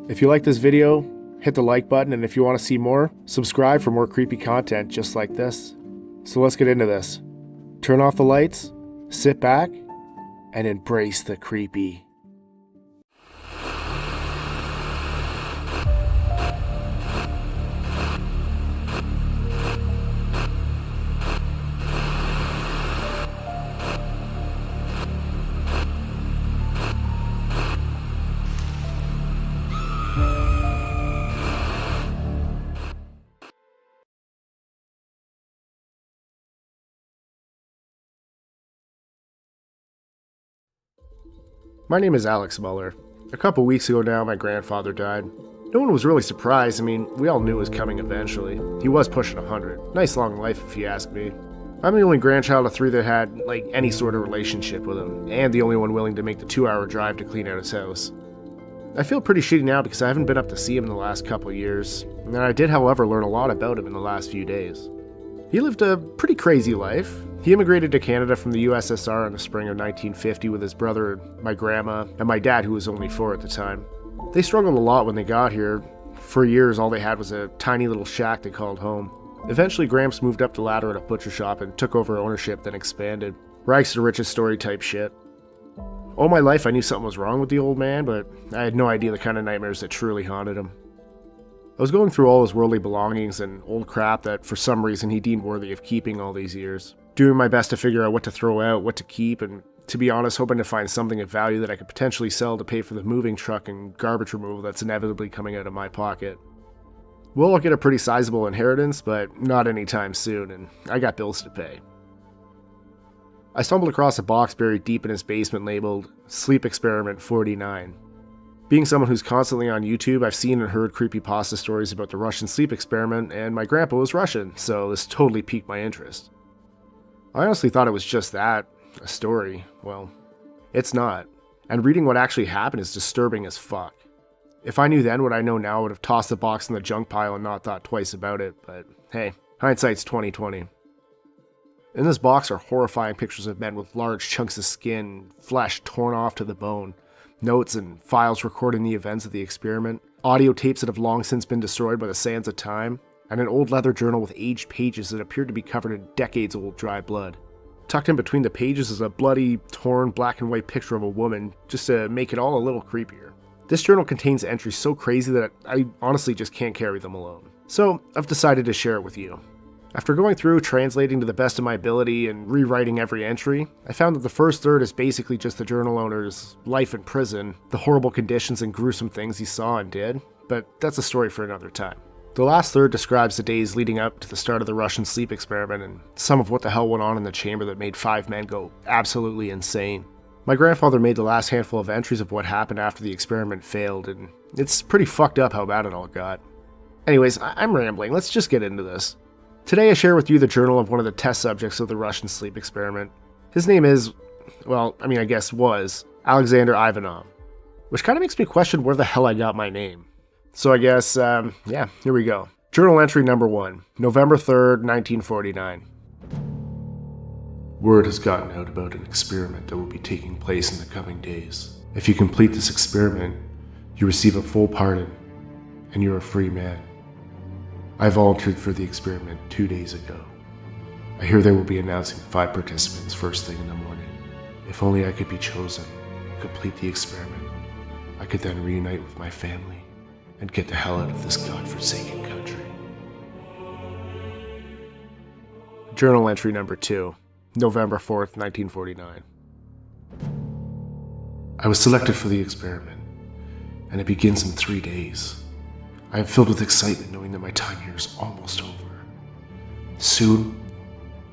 If you like this video, hit the like button, and if you want to see more, subscribe for more creepy content just like this. So let's get into this. Turn off the lights, sit back, and embrace the creepy. My name is Alex Muller. A couple weeks ago now, my grandfather died. No one was really surprised. I mean, we all knew it was coming eventually. He was pushing 100. Nice long life, if you ask me. I'm the only grandchild of 3 that had, any sort of relationship with him, and the only one willing to make the 2-hour drive to clean out his house. I feel pretty shitty now because I haven't been up to see him in the last couple years, and I did, however, learn a lot about him in the last few days. He lived a pretty crazy life. He immigrated to Canada from the USSR in the spring of 1950 with his brother, my grandma, and my dad, who was only 4 at the time. They struggled a lot when they got here. For years, all they had was a tiny little shack they called home. Eventually, Gramps moved up the ladder at a butcher shop and took over ownership, then expanded. Rags to riches story type shit. All my life, I knew something was wrong with the old man, but I had no idea the kind of nightmares that truly haunted him. I was going through all his worldly belongings and old crap that for some reason he deemed worthy of keeping all these years. Doing my best to figure out what to throw out, what to keep, and to be honest, hoping to find something of value that I could potentially sell to pay for the moving truck and garbage removal that's inevitably coming out of my pocket. We'll all get a pretty sizable inheritance, but not anytime soon, and I got bills to pay. I stumbled across a box buried deep in his basement labeled Sleep Experiment 49. Being someone who's constantly on YouTube, I've seen and heard creepypasta stories about the Russian sleep experiment, and my grandpa was Russian, so this totally piqued my interest. I honestly thought it was just that, a story. Well, it's not. And reading what actually happened is disturbing as fuck. If I knew then what I know now, I would have tossed the box in the junk pile and not thought twice about it, but hey, hindsight's 20/20. In this box are horrifying pictures of men with large chunks of skin, flesh torn off to the bone, notes and files recording the events of the experiment, audio tapes that have long since been destroyed by the sands of time, and an old leather journal with aged pages that appeared to be covered in decades-old dry blood. Tucked in between the pages is a bloody, torn, black and white picture of a woman, just to make it all a little creepier. This journal contains entries so crazy that I honestly just can't carry them alone. So, I've decided to share it with you. After going through, translating to the best of my ability, and rewriting every entry, I found that the first third is basically just the journal owner's life in prison, the horrible conditions and gruesome things he saw and did, but that's a story for another time. The last third describes the days leading up to the start of the Russian sleep experiment and some of what the hell went on in the chamber that made 5 men go absolutely insane. My grandfather made the last handful of entries of what happened after the experiment failed, and it's pretty fucked up how bad it all got. Anyways, I'm rambling, let's just get into this. Today I share with you the journal of one of the test subjects of the Russian sleep experiment. His name is, I guess was, Alexander Ivanov, which kind of makes me question where the hell I got my name. So I guess, here we go. Journal entry number 1, November 3rd, 1949. Word has gotten out about an experiment that will be taking place in the coming days. If you complete this experiment, you receive a full pardon, and you're a free man. I volunteered for the experiment 2 days ago. I hear they will be announcing 5 participants first thing in the morning. If only I could be chosen and complete the experiment, I could then reunite with my family and get the hell out of this godforsaken country. Journal entry number 2, November 4th, 1949. I was selected for the experiment, and it begins in 3 days. I am filled with excitement knowing that my time here is almost over. Soon,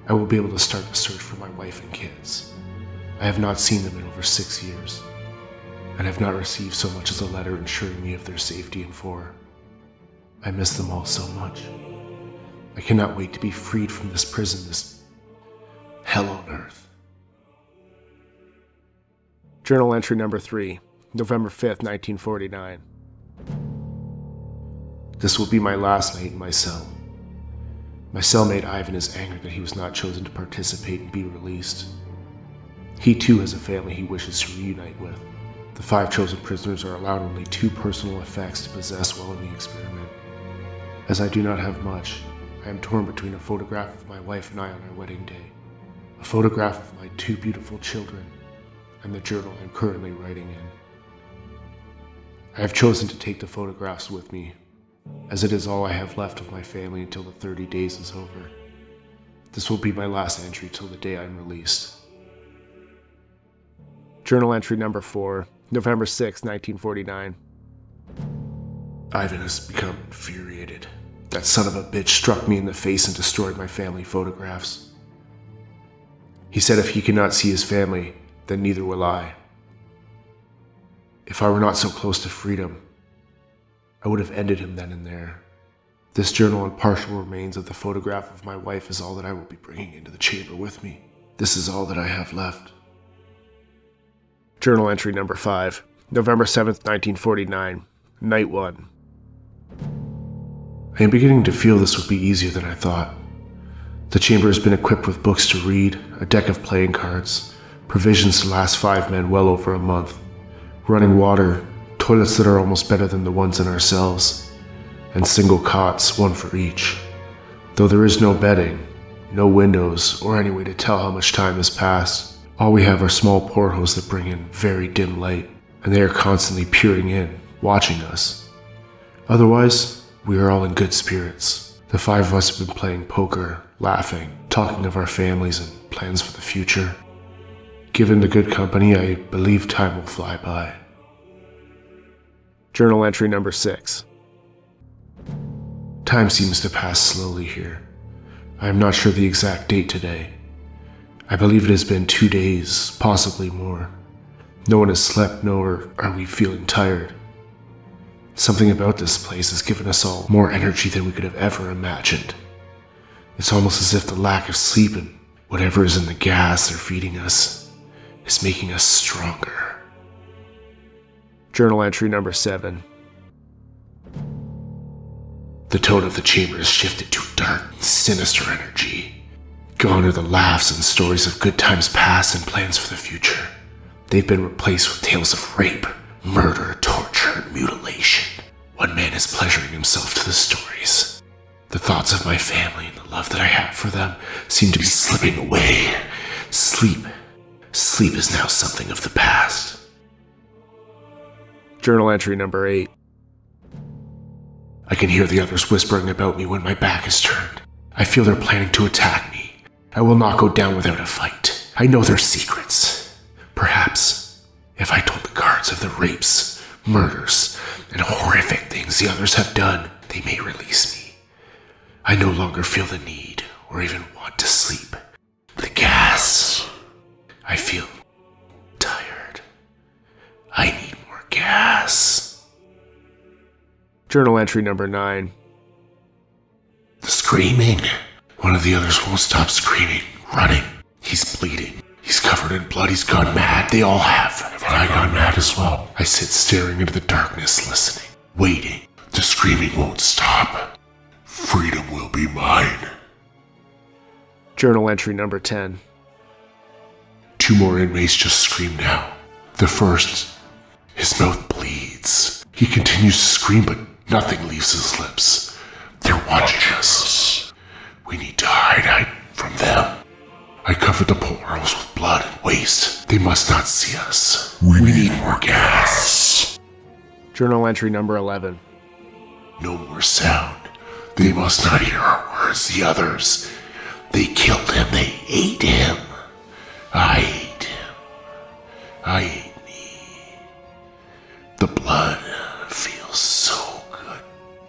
I will be able to start the search for my wife and kids. I have not seen them in over 6 years, and have not received so much as a letter ensuring me of their safety and for. I miss them all so much. I cannot wait to be freed from this prison, this hell on earth. Journal entry number 3, November 5th, 1949. This will be my last night in my cell. My cellmate Ivan is angry that he was not chosen to participate and be released. He too has a family he wishes to reunite with, The 5 chosen prisoners are allowed only 2 personal effects to possess while in the experiment. As I do not have much, I am torn between a photograph of my wife and I on our wedding day, a photograph of my 2 beautiful children, and the journal I'm currently writing in. I have chosen to take the photographs with me, as it is all I have left of my family until the 30 days is over. This will be my last entry till the day I'm released. Journal entry number 4, November 6, 1949. Ivan has become infuriated. That son of a bitch struck me in the face and destroyed my family photographs. He said if he cannot see his family, then neither will I. If I were not so close to freedom, I would have ended him then and there. This journal and partial remains of the photograph of my wife is all that I will be bringing into the chamber with me. This is all that I have left. Journal entry number 5, November 7th, 1949, Night 1. I am beginning to feel this would be easier than I thought. The chamber has been equipped with books to read, a deck of playing cards, provisions to last 5 men well over a month, running water, toilets that are almost better than the ones in our cells, and single cots, 1 for each. Though there is no bedding, no windows, or any way to tell how much time has passed, all we have are small portholes that bring in very dim light, and they are constantly peering in, watching us. Otherwise, we are all in good spirits. The 5 of us have been playing poker, laughing, talking of our families and plans for the future. Given the good company, I believe time will fly by. Journal entry number 6. Time seems to pass slowly here. I am not sure the exact date today. I believe it has been 2 days, possibly more. No one has slept, nor are we feeling tired. Something about this place has given us all more energy than we could have ever imagined. It's almost as if the lack of sleep and whatever is in the gas they're feeding us is making us stronger. Journal entry number 7. The tone of the chamber has shifted to dark, sinister energy. Gone are the laughs and stories of good times past and plans for the future. They've been replaced with tales of rape, murder, torture, and mutilation. One man is pleasuring himself to the stories. The thoughts of my family and the love that I have for them seem to be slipping away. Sleep is now something of the past. Journal entry number 8. I can hear the others whispering about me when my back is turned. I feel they're planning to attack me. I will not go down without a fight. I know their secrets. Perhaps, if I told the guards of the rapes, murders, and horrific things the others have done, they may release me. I no longer feel the need or even want to sleep. The gas. I feel tired. I need more gas. Journal entry number 9. The screaming. One of the others won't stop screaming, running. He's bleeding. He's covered in blood. He's gone mad. They all have. Have I gone mad as well? I sit staring into the darkness, listening, waiting. The screaming won't stop. Freedom will be mine. Journal entry number 10. 2 more inmates just scream now. The first, his mouth bleeds. He continues to scream, but nothing leaves his lips. They're watching us. We need to hide from them. I covered the portholes with blood and waste. They must not see us. We need more gas. Journal entry number 11. No more sound. They must not hear our words. The others. They killed him. They ate him. I ate him. I ate me. The blood feels so good.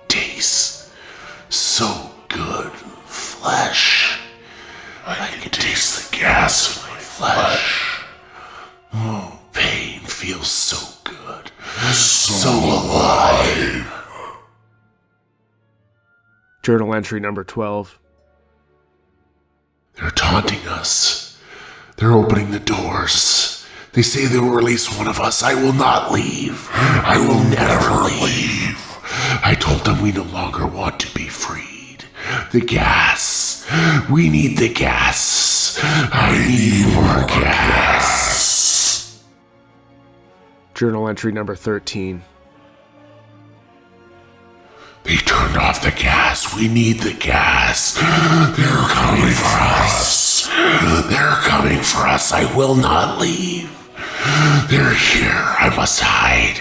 Tastes so good. Flesh. I can taste the gas in my flesh. Oh, pain feels so good. So alive. Journal entry number 12. They're taunting us. They're opening the doors. They say they will release one of us. I will not leave. I will never leave. I told them we no longer want to be freed. The gas. We need the gas. I need more gas. Journal entry number 13. They turned off the gas. We need the gas. They're coming for us. They're coming for us. I will not leave. They're here. I must hide.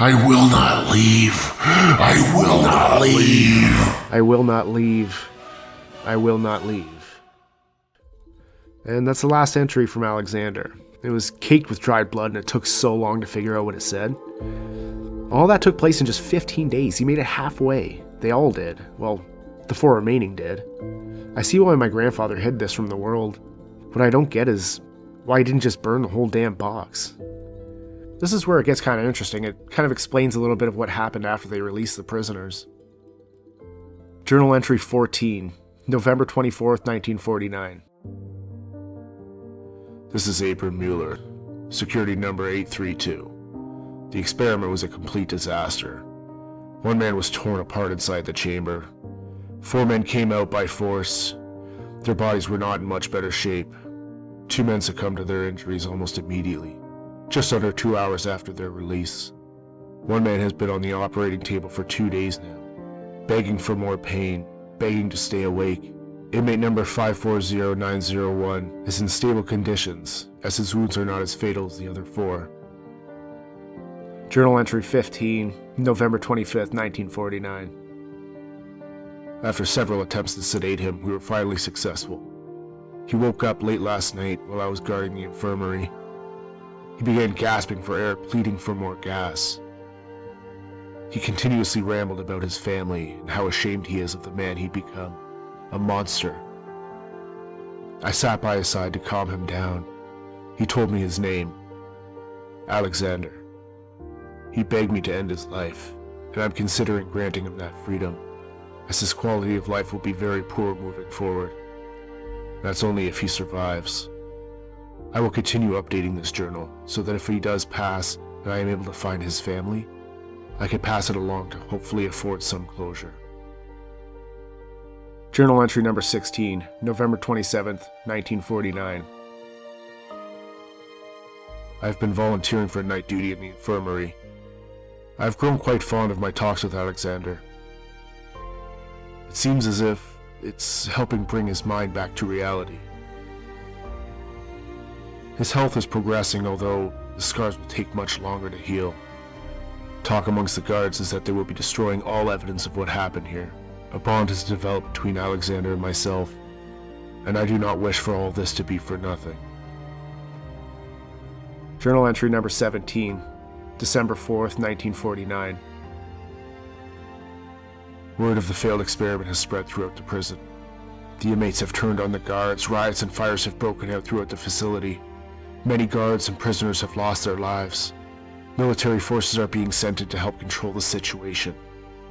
I will not leave. I will not leave. I will not leave. I will not leave. And that's the last entry from Alexander. It was caked with dried blood and it took so long to figure out what it said. All that took place in just 15 days. He made it halfway. They all did. Well, the 4 remaining did. I see why my grandfather hid this from the world. What I don't get is why he didn't just burn the whole damn box. This is where it gets kind of interesting. It kind of explains a little bit of what happened after they released the prisoners. Journal entry 14, November 24th, 1949. This is Abram Mueller, security number 832. The experiment was a complete disaster. 1 man was torn apart inside the chamber. 4 men came out by force. Their bodies were not in much better shape. 2 men succumbed to their injuries almost immediately, just under 2 hours after their release. 1 man has been on the operating table for 2 days now, begging for more pain, begging to stay awake. Inmate number 540901 is in stable conditions, as his wounds are not as fatal as the other 4. Journal entry 15, November 25th, 1949. After several attempts to sedate him, we were finally successful. He woke up late last night while I was guarding the infirmary. He began gasping for air, pleading for more gas. He continuously rambled about his family and how ashamed he is of the man he'd become. A monster. I sat by his side to calm him down. He told me his name. Alexander. He begged me to end his life, and I'm considering granting him that freedom, as his quality of life will be very poor moving forward. That's only if he survives. I will continue updating this journal, so that if he does pass and I am able to find his family, I can pass it along to hopefully afford some closure. Journal entry number 16, November 27th, 1949. I've been volunteering for night duty in the infirmary. I've grown quite fond of my talks with Alexander. It seems as if it's helping bring his mind back to reality. His health is progressing, although the scars will take much longer to heal. Talk amongst the guards is that they will be destroying all evidence of what happened here. A bond has developed between Alexander and myself, and I do not wish for all this to be for nothing. Journal entry number 17, December 4th, 1949. Word of the failed experiment has spread throughout the prison. The inmates have turned on the guards, riots and fires have broken out throughout the facility. Many guards and prisoners have lost their lives. Military forces are being sent in to help control the situation.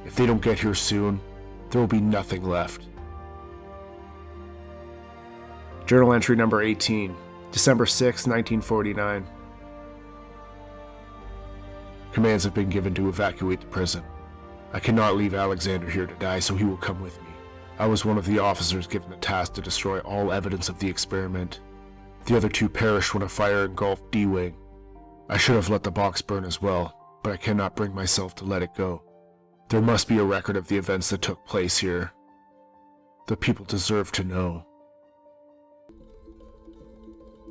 If they don't get here soon, there will be nothing left. Journal entry number 18, December 6, 1949. Commands have been given to evacuate the prison. I cannot leave Alexander here to die, so he will come with me. I was one of the officers given the task to destroy all evidence of the experiment. The other 2 perished when a fire engulfed D-Wing. I should have let the box burn as well, but I cannot bring myself to let it go. There must be a record of the events that took place here. The people deserve to know.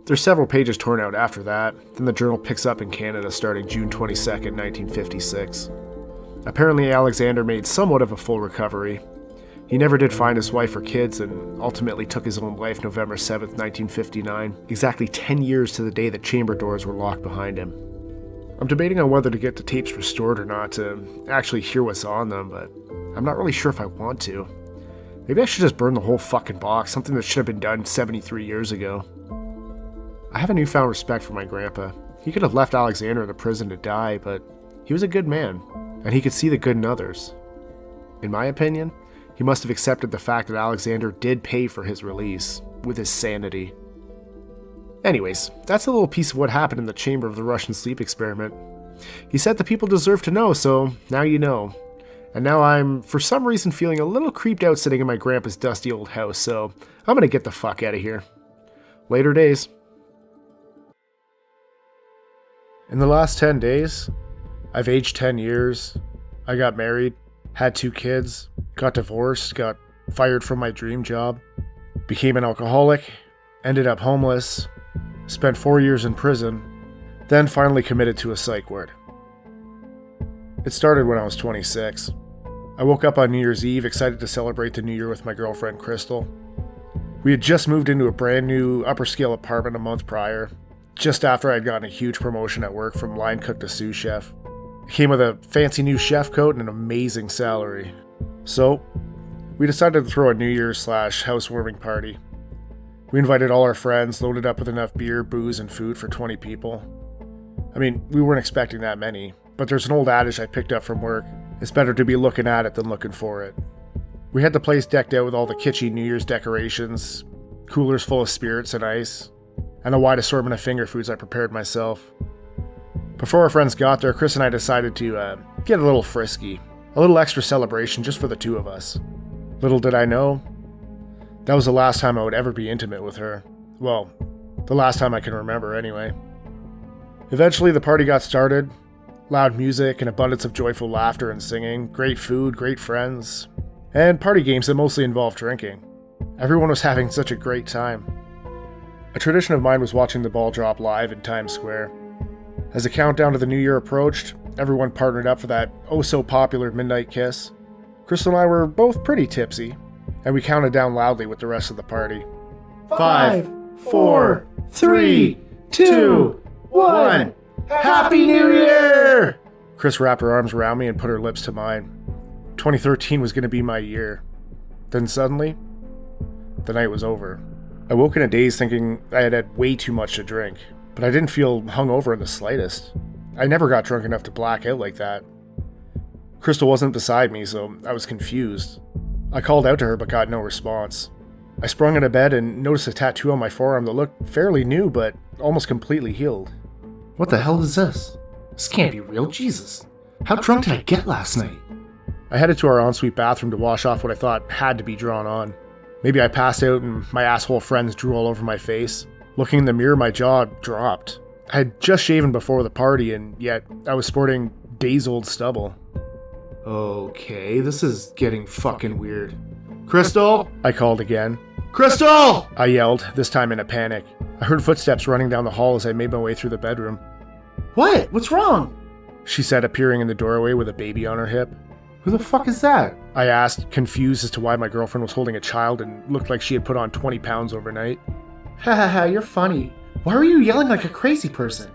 There's several pages torn out after that, then the journal picks up in Canada starting June 22nd, 1956. Apparently Alexander made somewhat of a full recovery. He never did find his wife or kids and ultimately took his own life November 7th, 1959, exactly 10 years to the day that chamber doors were locked behind him. I'm debating on whether to get the tapes restored or not to actually hear what's on them, but I'm not really sure if I want to. Maybe I should just burn the whole fucking box, something that should have been done 73 years ago. I have a newfound respect for my grandpa. He could have left Alexander in the prison to die, but he was a good man, and he could see the good in others. In my opinion, he must have accepted the fact that Alexander did pay for his release, with his sanity. Anyways, that's a little piece of what happened in the chamber of the Russian sleep experiment. He said the people deserve to know, so now you know. And now I'm, for some reason, feeling a little creeped out sitting in my grandpa's dusty old house, so I'm gonna get the fuck out of here. Later days. In the last 10 days, I've aged 10 years. I got married, had 2 kids, got divorced, got fired from my dream job, became an alcoholic, ended up homeless, spent 4 years in prison, then finally committed to a psych ward. It started when I was 26. I woke up on New Year's Eve excited to celebrate the new year with my girlfriend Crystal. We had just moved into a brand new upper scale apartment a month prior, just after I had gotten a huge promotion at work from line cook to sous chef. It came with a fancy new chef coat and an amazing salary. So, we decided to throw a New Year's / housewarming party. We invited all our friends, loaded up with enough beer, booze, and food for 20 people. I mean, we weren't expecting that many, but there's an old adage I picked up from work. It's better to be looking at it than looking for it. We had the place decked out with all the kitschy New Year's decorations, coolers full of spirits and ice, and a wide assortment of finger foods I prepared myself. Before our friends got there, Chris and I decided to get a little frisky. A little extra celebration just for the 2 of us. Little did I know, that was the last time I would ever be intimate with her. Well, the last time I can remember anyway. Eventually the party got started. Loud music, an abundance of joyful laughter and singing, great food, great friends, and party games that mostly involved drinking. Everyone was having such a great time. A tradition of mine was watching the ball drop live in Times Square. As the countdown to the new year approached, everyone partnered up for that oh-so-popular midnight kiss. Crystal and I were both pretty tipsy, and we counted down loudly with the rest of the party. 5, 4, 3, 2, 1. Happy New Year! Chris wrapped her arms around me and put her lips to mine. 2013 was going to be my year. Then suddenly, the night was over. I woke in a daze thinking I had had way too much to drink, but I didn't feel hungover in the slightest. I never got drunk enough to black out like that. Crystal wasn't beside me, so I was confused. I called out to her but got no response. I sprung out of bed and noticed a tattoo on my forearm that looked fairly new but almost completely healed. What the hell is this? This can't be real, Jesus. How drunk did I get last night? I headed to our ensuite bathroom to wash off what I thought had to be drawn on. Maybe I passed out and my asshole friends drew all over my face. Looking in the mirror, my jaw dropped. I had just shaven before the party, and yet I was sporting days-old stubble. Okay, this is getting fucking weird. Crystal? I called again. Crystal! I yelled, this time in a panic. I heard footsteps running down the hall as I made my way through the bedroom. What? What's wrong? She said, appearing in the doorway with a baby on her hip. Who the fuck is that? I asked, confused as to why my girlfriend was holding a child and looked like she had put on 20 pounds overnight. Ha ha ha, you're funny. Why were you yelling like a crazy person?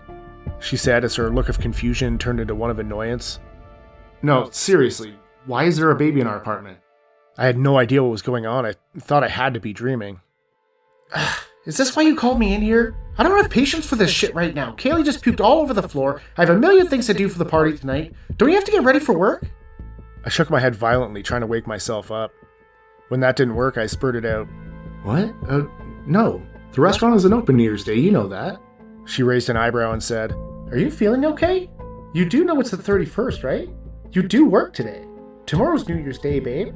She said as her look of confusion turned into one of annoyance. No, seriously, why is there a baby in our apartment? I had no idea what was going on. I thought I had to be dreaming. Is this why you called me in here? I don't have patience for this shit right now. Kaylee just puked all over the floor. I have a million things to do for the party tonight. Don't you have to get ready for work? I shook my head violently, trying to wake myself up. When that didn't work, I spurted out. What? No. The restaurant isn't open New Year's Day, you know that. She raised an eyebrow and said, Are you feeling okay? You do know it's the 31st, right? You do work today. Tomorrow's New Year's Day, babe.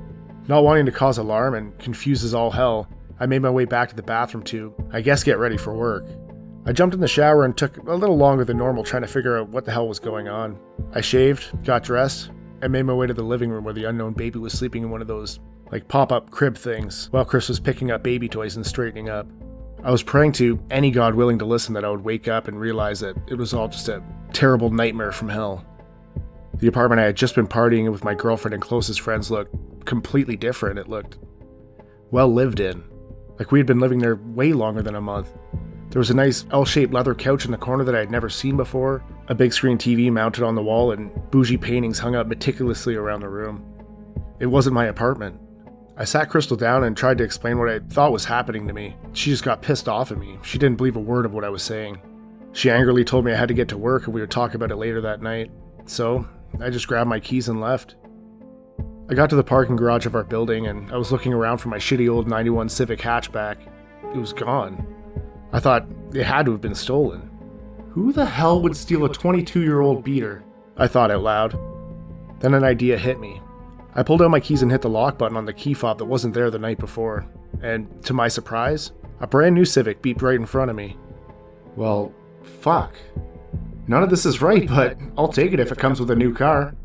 Not wanting to cause alarm and confused as all hell, I made my way back to the bathroom to, I guess, get ready for work. I jumped in the shower and took a little longer than normal trying to figure out what the hell was going on. I shaved, got dressed, and made my way to the living room where the unknown baby was sleeping in one of those, pop-up crib things, while Chris was picking up baby toys and straightening up. I was praying to any god willing to listen that I would wake up and realize that it was all just a terrible nightmare from hell. The apartment I had just been partying in with my girlfriend and closest friends looked completely different. It looked well lived in, like we had been living there way longer than a month. There was a nice L-shaped leather couch in the corner that I had never seen before, a big screen TV mounted on the wall, and bougie paintings hung up meticulously around the room. It wasn't my apartment. I sat Crystal down and tried to explain what I thought was happening to me. She just got pissed off at me. She didn't believe a word of what I was saying. She angrily told me I had to get to work and we would talk about it later that night. So, I just grabbed my keys and left. I got to the parking garage of our building and I was looking around for my shitty old 91 Civic hatchback. It was gone. I thought it had to have been stolen. Who the hell would steal a 22-year-old beater? I thought out loud. Then an idea hit me. I pulled out my keys and hit the lock button on the key fob that wasn't there the night before. And to my surprise, a brand new Civic beeped right in front of me. Well, fuck. None of this is right, but I'll take it if it comes with a new car.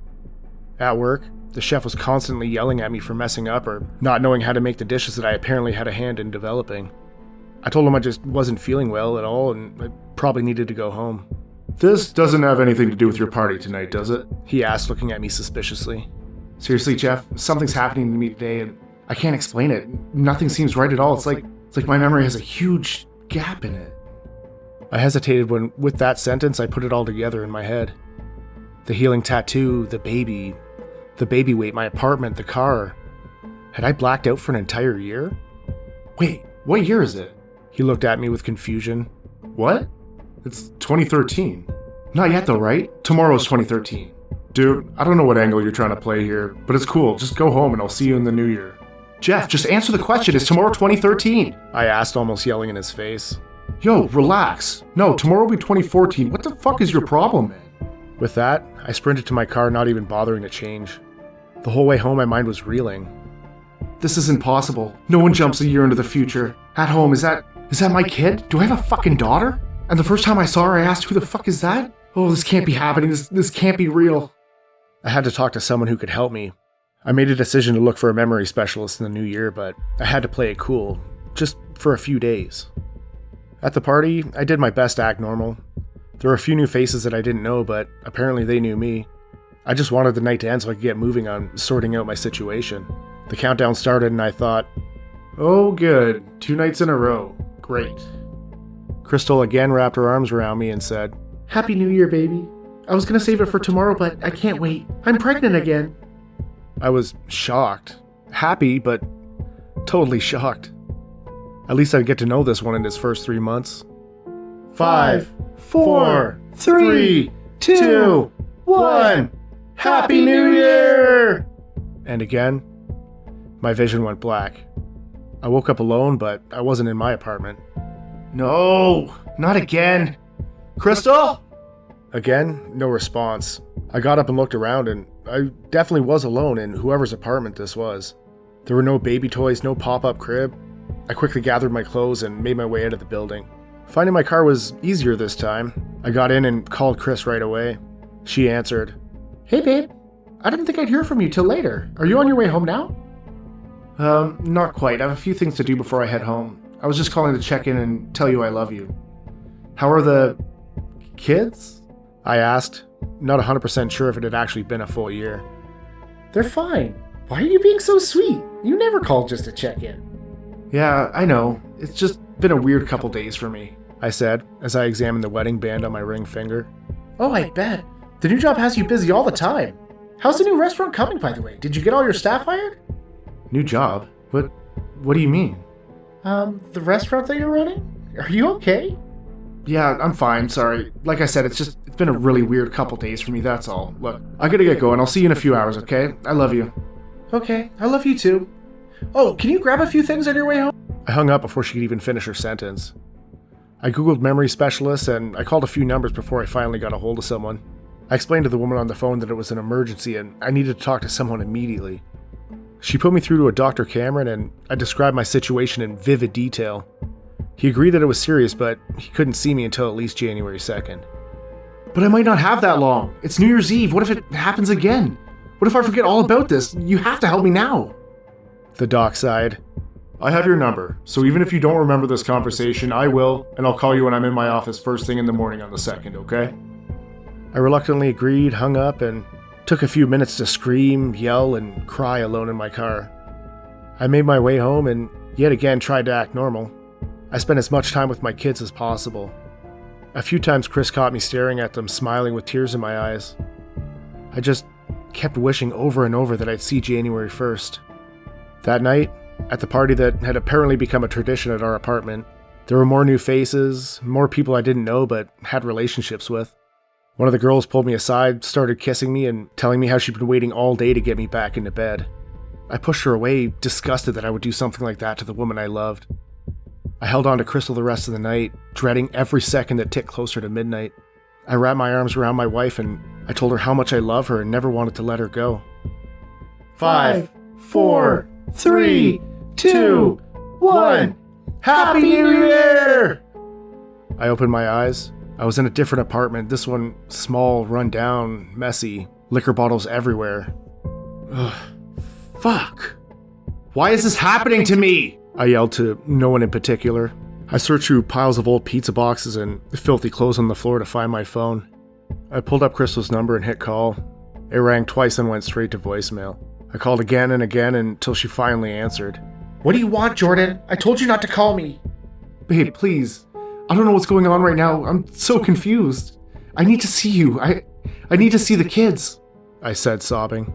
At work, the chef was constantly yelling at me for messing up or not knowing how to make the dishes that I apparently had a hand in developing. I told him I just wasn't feeling well at all and I probably needed to go home. This doesn't have anything to do with your party tonight, does it? He asked, looking at me suspiciously. Seriously, Jeff, something's happening to me today and I can't explain it. Nothing seems right at all. It's like my memory has a huge gap in it. I hesitated when, with that sentence, I put it all together in my head. The healing tattoo, the baby weight, my apartment, the car. Had I blacked out for an entire year? Wait, what year is it? He looked at me with confusion. What? It's 2013. Not yet though, right? Tomorrow's 2013. Dude, I don't know what angle you're trying to play here, but it's cool. Just go home and I'll see you in the new year. Jeff, just answer the question. Is tomorrow 2013? I asked, almost yelling in his face. Yo, relax. No, tomorrow will be 2014. What the fuck is your problem, man? With that, I sprinted to my car, not even bothering to change. The whole way home, my mind was reeling. This isn't possible. No one jumps a year into the future. At home, is that my kid? Do I have a fucking daughter? And the first time I saw her, I asked, who the fuck is that? Oh, this can't be happening. This can't be real. I had to talk to someone who could help me. I made a decision to look for a memory specialist in the new year, but I had to play it cool, just for a few days. At the party, I did my best to act normal. There were a few new faces that I didn't know, but apparently they knew me. I just wanted the night to end so I could get moving on sorting out my situation. The countdown started and I thought, oh good, 2 nights in a row. Great. Crystal again wrapped her arms around me and said, Happy New Year, baby. I was gonna save it for tomorrow, but I can't wait. I'm pregnant again. I was shocked. Happy, but totally shocked. At least I'd get to know this one in his first 3 months. 5, 4, 3, 2, 1. Happy New Year! And again, my vision went black. I woke up alone, but I wasn't in my apartment. No, not again. Crystal? Again, no response. I got up and looked around, and I definitely was alone in whoever's apartment this was. There were no baby toys, no pop-up crib. I quickly gathered my clothes and made my way out of the building. Finding my car was easier this time. I got in and called Chris right away. She answered. Hey babe, I didn't think I'd hear from you till later. Are you on your way home now? Not quite. I have a few things to do before I head home. I was just calling to check in and tell you I love you. How are the kids? I asked, not 100% sure if it had actually been a full year. They're fine. Why are you being so sweet? You never called just to check in. Yeah, I know. It's just been a weird couple days for me, I said as I examined the wedding band on my ring finger. Oh, I bet. The new job has you busy all the time. How's the new restaurant coming, by the way? Did you get all your staff hired? New job? What do you mean? The restaurant that you're running? Are you okay? Yeah, I'm fine, sorry. Like I said, it's been a really weird couple days for me, that's all. Look, I gotta get going. I'll see you in a few hours, okay? I love you. Okay, I love you too. Oh, can you grab a few things on your way home? I hung up before she could even finish her sentence. I googled memory specialists and I called a few numbers before I finally got a hold of someone. I explained to the woman on the phone that it was an emergency and I needed to talk to someone immediately. She put me through to a Dr. Cameron and I described my situation in vivid detail. He agreed that it was serious, but he couldn't see me until at least January 2nd. But I might not have that long. It's New Year's Eve. What if it happens again? What if I forget all about this? You have to help me now. The doc sighed. I have your number, so even if you don't remember this conversation, I will, and I'll call you when I'm in my office first thing in the morning on the 2nd, okay? I reluctantly agreed, hung up, and took a few minutes to scream, yell, and cry alone in my car. I made my way home and yet again tried to act normal. I spent as much time with my kids as possible. A few times Chris caught me staring at them, smiling with tears in my eyes. I just kept wishing over and over that I'd see January 1st. That night, at the party that had apparently become a tradition at our apartment, there were more new faces, more people I didn't know but had relationships with. One of the girls pulled me aside, started kissing me, and telling me how she'd been waiting all day to get me back into bed. I pushed her away, disgusted that I would do something like that to the woman I loved. I held on to Crystal the rest of the night, dreading every second that ticked closer to midnight. I wrapped my arms around my wife and I told her how much I love her and never wanted to let her go. 5, 4, 3, 2, 1. Happy New Year! I opened my eyes, I was in a different apartment, this one small, run down, messy, liquor bottles everywhere. Ugh. Fuck. Why is this happening to me? I yelled to no one in particular. I searched through piles of old pizza boxes and filthy clothes on the floor to find my phone. I pulled up Crystal's number and hit call. It rang twice and went straight to voicemail. I called again and again until she finally answered. What do you want, Jordan? I told you not to call me. Babe, please. I don't know what's going on right now. I'm so confused. I need to see you. I need to see the kids, I said, sobbing.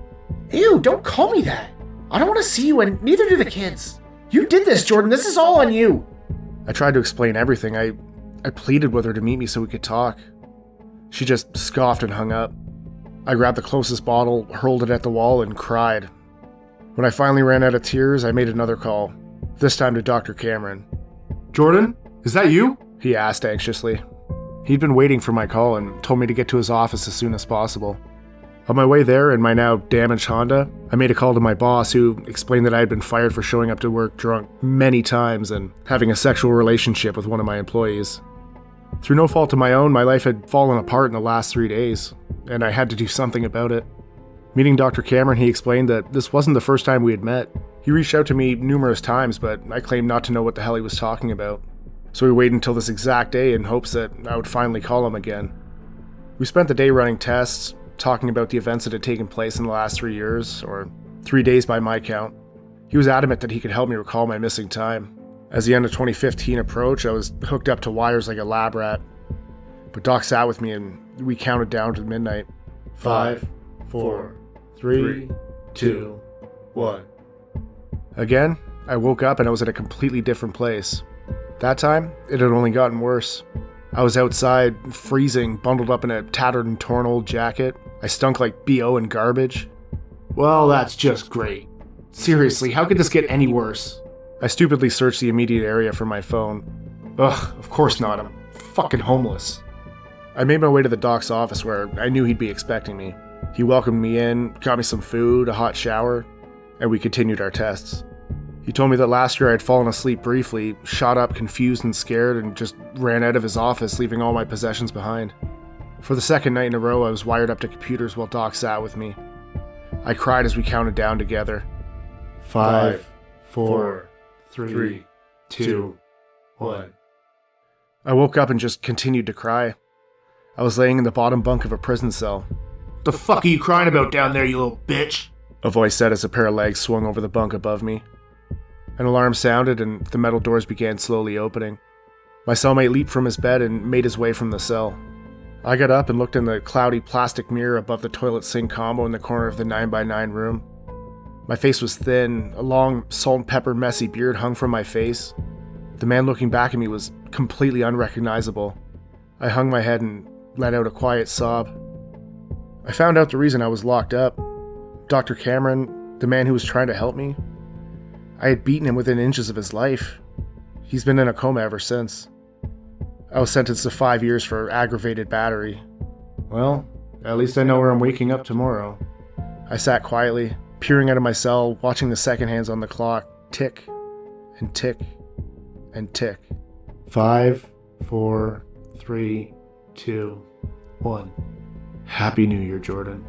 Ew, don't call me that. I don't want to see you, and neither do the kids. You did this, Jordan. This is all on you. I tried to explain everything. I pleaded with her to meet me so we could talk. She just scoffed and hung up. I grabbed the closest bottle, hurled it at the wall, and cried. When I finally ran out of tears, I made another call, this time to Dr. Cameron. Jordan, is that you? He asked anxiously. He'd been waiting for my call and told me to get to his office as soon as possible. On my way there in my now damaged Honda, I made a call to my boss who explained that I had been fired for showing up to work drunk many times and having a sexual relationship with one of my employees. Through no fault of my own, my life had fallen apart in the last 3 days, and I had to do something about it. Meeting Dr. Cameron, he explained that this wasn't the first time we had met. He reached out to me numerous times, but I claimed not to know what the hell he was talking about. So we waited until this exact day in hopes that I would finally call him again. We spent the day running tests, talking about the events that had taken place in the last 3 years, or 3 days by my count. He was adamant that he could help me recall my missing time. As the end of 2015 approached, I was hooked up to wires like a lab rat. But Doc sat with me and we counted down to midnight. 5, 4, 3, 2, 1. Again, I woke up and I was at a completely different place. That time, it had only gotten worse. I was outside, freezing, bundled up in a tattered and torn old jacket. I stunk like BO and garbage. Well, that's just great. Seriously, how could this get any worse? I stupidly searched the immediate area for my phone. Ugh, of course not, I'm fucking homeless. I made my way to the doc's office where I knew he'd be expecting me. He welcomed me in, got me some food, a hot shower, and we continued our tests. He told me that last year I had fallen asleep briefly, shot up confused and scared, and just ran out of his office, leaving all my possessions behind. For the second night in a row, I was wired up to computers while Doc sat with me. I cried as we counted down together. 5, 4, 3, 2, 1. I woke up and just continued to cry. I was laying in the bottom bunk of a prison cell. What the fuck are you crying about down there, you little bitch? A voice said as a pair of legs swung over the bunk above me. An alarm sounded and the metal doors began slowly opening. My cellmate leaped from his bed and made his way from the cell. I got up and looked in the cloudy plastic mirror above the toilet sink combo in the corner of the 9x9 room. My face was thin, a long salt and pepper messy beard hung from my face. The man looking back at me was completely unrecognizable. I hung my head and let out a quiet sob. I found out the reason I was locked up. Dr. Cameron, the man who was trying to help me, I had beaten him within inches of his life. He's been in a coma ever since. I was sentenced to 5 years for aggravated battery. Well, at least I know where I'm waking up tomorrow. I sat quietly, peering out of my cell, watching the second hands on the clock tick and tick and tick. 5, 4, 3, 2, 1. Happy New Year, Jordan.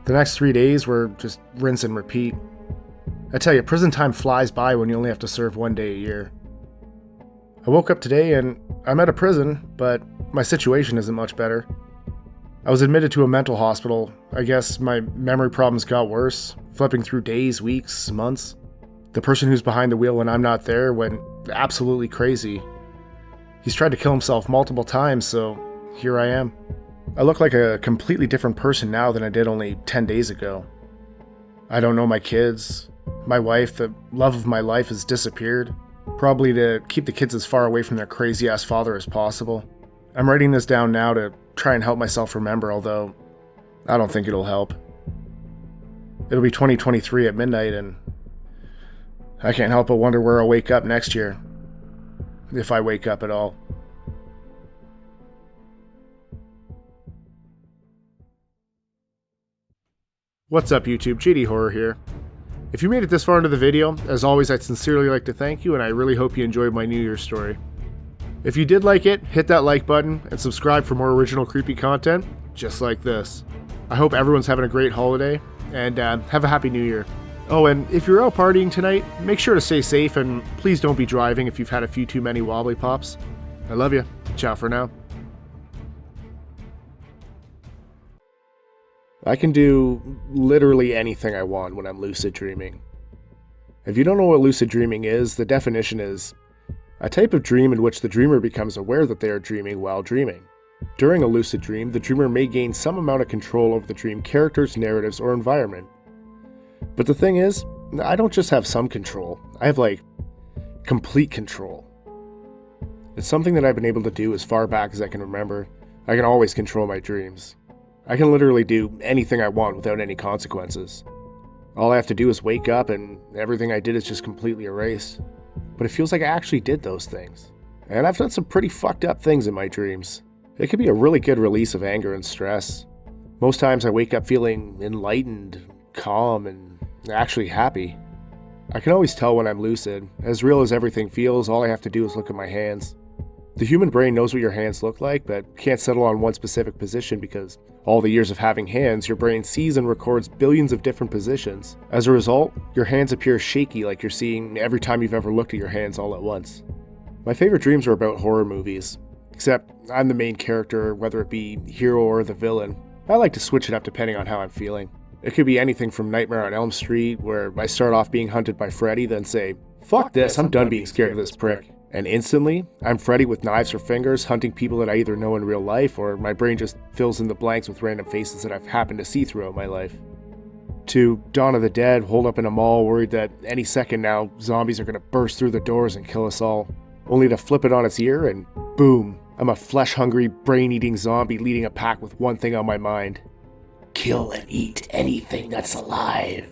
The next 3 days were just rinse and repeat. I tell you, prison time flies by when you only have to serve 1 day a year. I woke up today and I'm out of prison, but my situation isn't much better. I was admitted to a mental hospital. I guess my memory problems got worse, flipping through days, weeks, months. The person who's behind the wheel when I'm not there went absolutely crazy. He's tried to kill himself multiple times, so here I am. I look like a completely different person now than I did only 10 days ago. I don't know my kids. My wife, the love of my life, has disappeared. Probably to keep the kids as far away from their crazy-ass father as possible. I'm writing this down now to try and help myself remember, although I don't think it'll help. It'll be 2023 at midnight, and I can't help but wonder where I'll wake up next year. If I wake up at all. What's up, YouTube? JD Horror here. If you made it this far into the video, as always, I'd sincerely like to thank you, and I really hope you enjoyed my New Year's story. If you did like it, hit that like button and subscribe for more original creepy content just like this. I hope everyone's having a great holiday, and have a happy new year. Oh, and if you're out partying tonight, make sure to stay safe and please don't be driving if you've had a few too many wobbly pops. I love you. Ciao for now. I can do literally anything I want when I'm lucid dreaming. If you don't know what lucid dreaming is, the definition is a type of dream in which the dreamer becomes aware that they are dreaming while dreaming. During a lucid dream, the dreamer may gain some amount of control over the dream characters, narratives, or environment. But the thing is, I don't just have some control, I have complete control. It's something that I've been able to do as far back as I can remember. I can always control my dreams. I can literally do anything I want without any consequences. All I have to do is wake up and everything I did is just completely erased. But it feels like I actually did those things. And I've done some pretty fucked up things in my dreams. It can be a really good release of anger and stress. Most times I wake up feeling enlightened, calm, and actually happy. I can always tell when I'm lucid. As real as everything feels, all I have to do is look at my hands. The human brain knows what your hands look like, but can't settle on one specific position because all the years of having hands, your brain sees and records billions of different positions. As a result, your hands appear shaky like you're seeing every time you've ever looked at your hands all at once. My favorite dreams are about horror movies, except I'm the main character, whether it be hero or the villain. I like to switch it up depending on how I'm feeling. It could be anything from Nightmare on Elm Street, where I start off being hunted by Freddy, then say, "Fuck this, I'm done being scared of this prick." And instantly, I'm Freddy with knives for fingers, hunting people that I either know in real life, or my brain just fills in the blanks with random faces that I've happened to see throughout my life. To Dawn of the Dead, holed up in a mall, worried that any second now, zombies are going to burst through the doors and kill us all. Only to flip it on its ear, and boom, I'm a flesh-hungry, brain-eating zombie leading a pack with one thing on my mind. Kill and eat anything that's alive.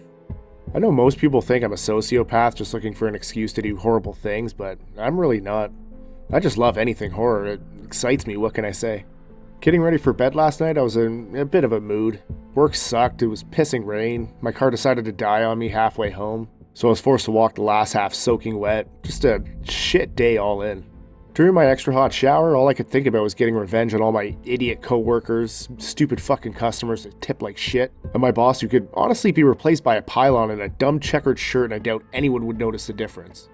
I know most people think I'm a sociopath just looking for an excuse to do horrible things, but I'm really not. I just love anything horror. It excites me, what can I say? Getting ready for bed last night, I was in a bit of a mood. Work sucked, it was pissing rain, my car decided to die on me halfway home, so I was forced to walk the last half soaking wet. Just a shit day all in. During my extra hot shower, all I could think about was getting revenge on all my idiot co-workers, stupid fucking customers that tip like shit, and my boss who could honestly be replaced by a pylon in a dumb checkered shirt, and I doubt anyone would notice the difference.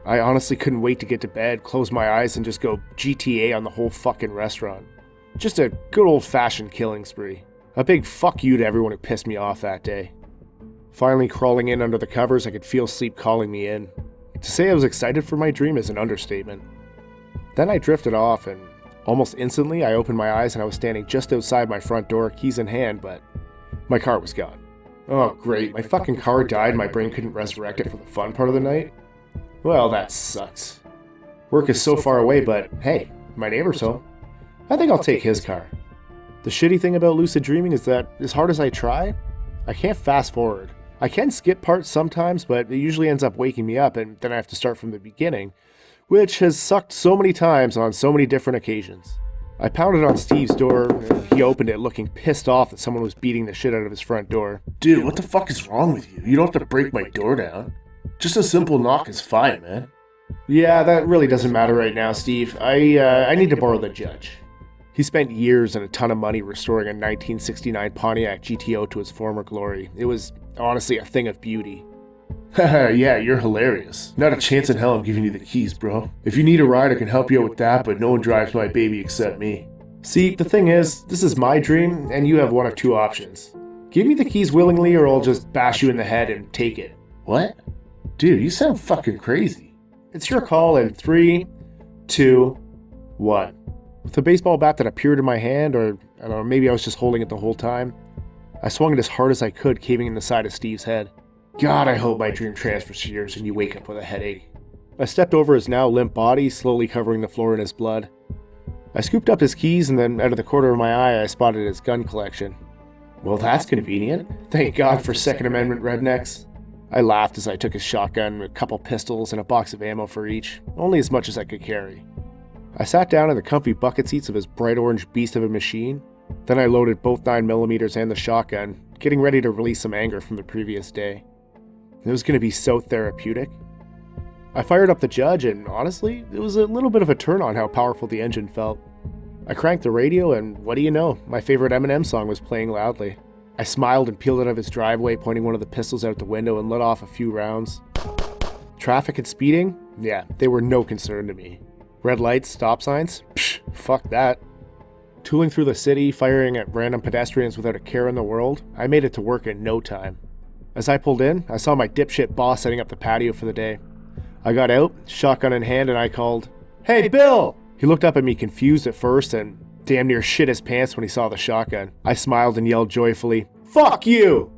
I honestly couldn't wait to get to bed, close my eyes, and just go GTA on the whole fucking restaurant. Just a good old-fashioned killing spree. A big fuck you to everyone who pissed me off that day. Finally crawling in under the covers, I could feel sleep calling me in. To say I was excited for my dream is an understatement. Then I drifted off, and almost instantly I opened my eyes and I was standing just outside my front door, keys in hand, but my car was gone. Oh great, my fucking car died and my brain couldn't resurrect it for the fun part of the night? Well, that sucks. Work is so far away, but hey, my neighbor's home. I think I'll take his car. The shitty thing about lucid dreaming is that, as hard as I try, I can't fast forward. I can skip parts sometimes, but it usually ends up waking me up and then I have to start from the beginning, which has sucked so many times on so many different occasions. I pounded on Steve's door, and he opened it looking pissed off that someone was beating the shit out of his front door. Dude, what the fuck is wrong with you? You don't have to break my door down. Just a simple knock is fine, man. Yeah, that really doesn't matter right now, Steve. I need to borrow the judge. He spent years and a ton of money restoring a 1969 Pontiac GTO to its former glory. It was honestly a thing of beauty. Haha, yeah, you're hilarious. Not a chance in hell I'm giving you the keys, bro. If you need a ride, I can help you out with that, but no one drives my baby except me. See, the thing is, this is my dream, and you have one of two options. Give me the keys willingly, or I'll just bash you in the head and take it. What? Dude, you sound fucking crazy. It's your call in 3, 2, 1. With a baseball bat that appeared in my hand, or I don't know, maybe I was just holding it the whole time, I swung it as hard as I could, caving in the side of Steve's head. God, I hope my dream transfers to yours and you wake up with a headache. I stepped over his now limp body, slowly covering the floor in his blood. I scooped up his keys, and then out of the corner of my eye, I spotted his gun collection. Well, that's convenient. Thank God for Second Amendment rednecks. I laughed as I took his shotgun, a couple pistols, and a box of ammo for each, only as much as I could carry. I sat down in the comfy bucket seats of his bright orange beast of a machine. Then I loaded both 9mm and the shotgun, getting ready to release some anger from the previous day. It was going to be so therapeutic. I fired up the Judge, and honestly, it was a little bit of a turn on how powerful the engine felt. I cranked the radio, and what do you know, my favorite Eminem song was playing loudly. I smiled and peeled out of his driveway, pointing one of the pistols out the window and let off a few rounds. Traffic and speeding? Yeah, they were no concern to me. Red lights, stop signs? Psh, fuck that. Tooling through the city, firing at random pedestrians without a care in the world, I made it to work in no time. As I pulled in, I saw my dipshit boss setting up the patio for the day. I got out, shotgun in hand, and I called, "Hey, Bill!" He looked up at me confused at first and damn near shit his pants when he saw the shotgun. I smiled and yelled joyfully, "Fuck you!"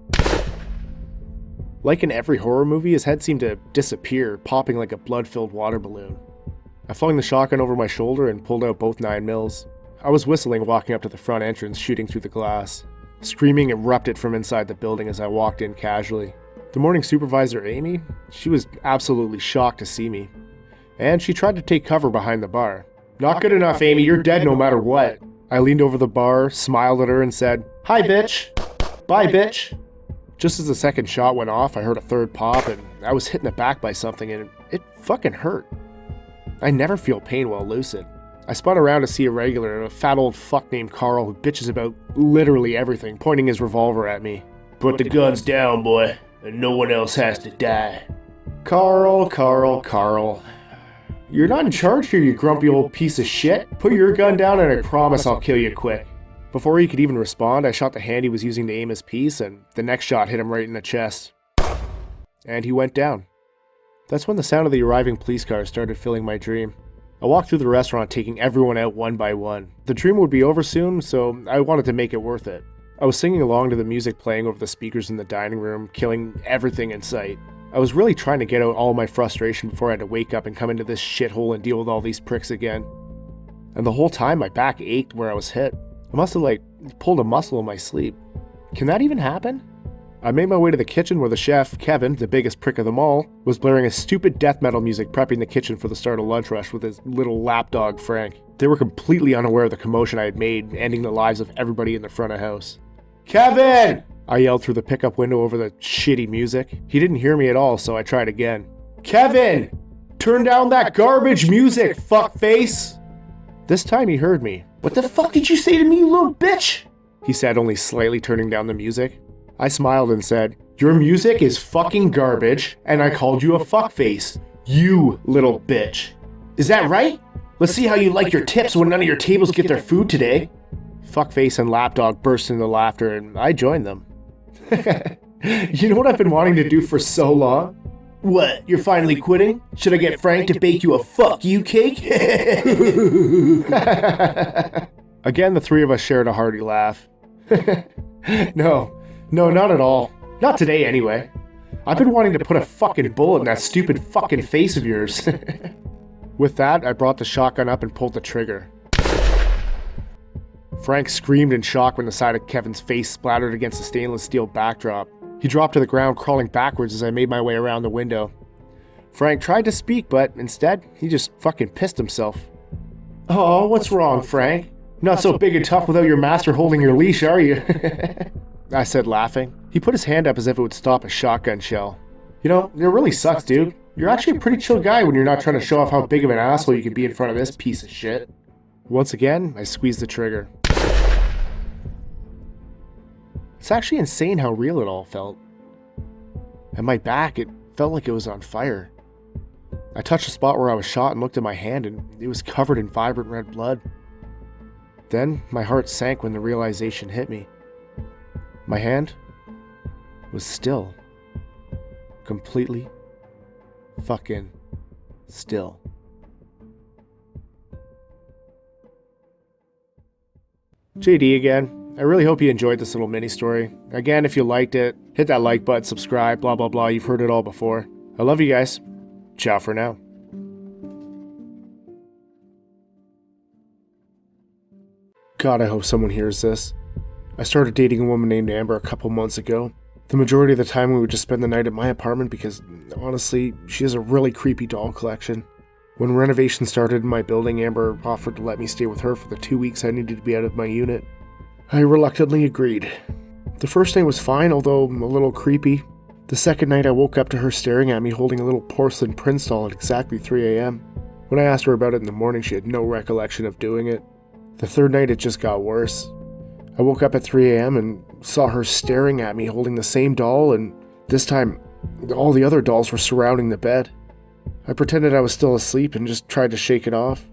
Like in every horror movie, his head seemed to disappear, popping like a blood-filled water balloon. I flung the shotgun over my shoulder and pulled out both 9mm. I was whistling walking up to the front entrance, shooting through the glass. Screaming erupted from inside the building as I walked in casually. The morning supervisor, Amy, she was absolutely shocked to see me. And she tried to take cover behind the bar. "Not good enough, Amy, you're dead no matter what." I leaned over the bar, smiled at her, and said, "Hi, bitch. Bye, bitch." Just as the second shot went off, I heard a third pop, and I was hit in the back by something, and it fucking hurt. I never feel pain while lucid. I spun around to see a regular, a fat old fuck named Carl who bitches about literally everything, pointing his revolver at me. Put the guns down, boy, and no one else has to die. Carl. You're not in charge here, you grumpy old piece of shit. Put your gun down and I promise I'll kill you quick. Before he could even respond, I shot the hand he was using to aim his piece, and the next shot hit him right in the chest. And he went down. That's when the sound of the arriving police cars started filling my dream. I walked through the restaurant taking everyone out one by one. The dream would be over soon, so I wanted to make it worth it. I was singing along to the music playing over the speakers in the dining room, killing everything in sight. I was really trying to get out all my frustration before I had to wake up and come into this shithole and deal with all these pricks again. And the whole time my back ached where I was hit. I must have pulled a muscle in my sleep. Can that even happen? I made my way to the kitchen where the chef, Kevin, the biggest prick of them all, was blaring his stupid death metal music prepping the kitchen for the start of lunch rush with his little lapdog Frank. They were completely unaware of the commotion I had made, ending the lives of everybody in the front of house. "Kevin!" I yelled through the pickup window over the shitty music. He didn't hear me at all, so I tried again. "Kevin! Turn down that garbage music, fuckface!" This time he heard me. What the fuck did you say to me, you little bitch? He said, only slightly turning down the music. I smiled and said, "Your music is fucking garbage, and I called you a fuckface. You little bitch." Is that right? Let's see how you like your tips when none of your tables get their food today. Fuckface and Lapdog burst into laughter, and I joined them. You know what I've been wanting to do for so long? What, you're finally quitting? Should I get Frank to bake you a fuck you cake? Again, the three of us shared a hearty laugh. No, not at all. Not today, anyway. I've been wanting to put a fucking bullet in that stupid fucking face of yours. With that, I brought the shotgun up and pulled the trigger. Frank screamed in shock when the side of Kevin's face splattered against the stainless steel backdrop. He dropped to the ground, crawling backwards as I made my way around the window. Frank tried to speak, but instead, he just fucking pissed himself. "Oh, what's wrong, Frank? Not so big and tough without your master holding your leash, are you?" I said, laughing. He put his hand up as if it would stop a shotgun shell. "You know, it really sucks, dude. You're actually a pretty chill guy when you're not trying to show off how big of an asshole you can be in front of this piece of shit." Once again, I squeezed the trigger. It's actually insane how real it all felt. At my back, it felt like it was on fire. I touched the spot where I was shot and looked at my hand, and it was covered in vibrant red blood. Then, my heart sank when the realization hit me. My hand was still. Completely fucking still. JD again. I really hope you enjoyed this little mini story. Again, if you liked it, hit that like button, subscribe, blah blah blah. You've heard it all before. I love you guys. Ciao for now. God, I hope someone hears this. I started dating a woman named Amber a couple months ago. The majority of the time we would just spend the night at my apartment because, honestly, she has a really creepy doll collection. When renovations started in my building, Amber offered to let me stay with her for the 2 weeks I needed to be out of my unit. I reluctantly agreed. The first night was fine, although a little creepy. The second night I woke up to her staring at me holding a little porcelain prince doll at exactly 3 a.m. When I asked her about it in the morning, she had no recollection of doing it. The third night it just got worse. I woke up at 3 a.m. and saw her staring at me holding the same doll, and this time all the other dolls were surrounding the bed. I pretended I was still asleep and just tried to shake it off.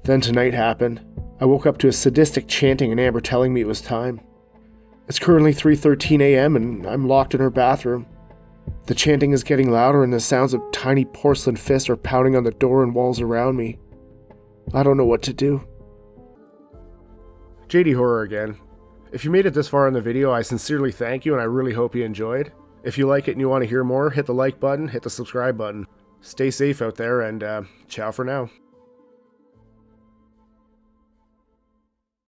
Then tonight happened. I woke up to a sadistic chanting and Amber telling me it was time. It's currently 3:13 a.m. and I'm locked in her bathroom. The chanting is getting louder and the sounds of tiny porcelain fists are pounding on the door and walls around me. I don't know what to do. JD Horror again. If you made it this far in the video, I sincerely thank you and I really hope you enjoyed. If you like it and you want to hear more, hit the like button, hit the subscribe button. Stay safe out there and ciao for now.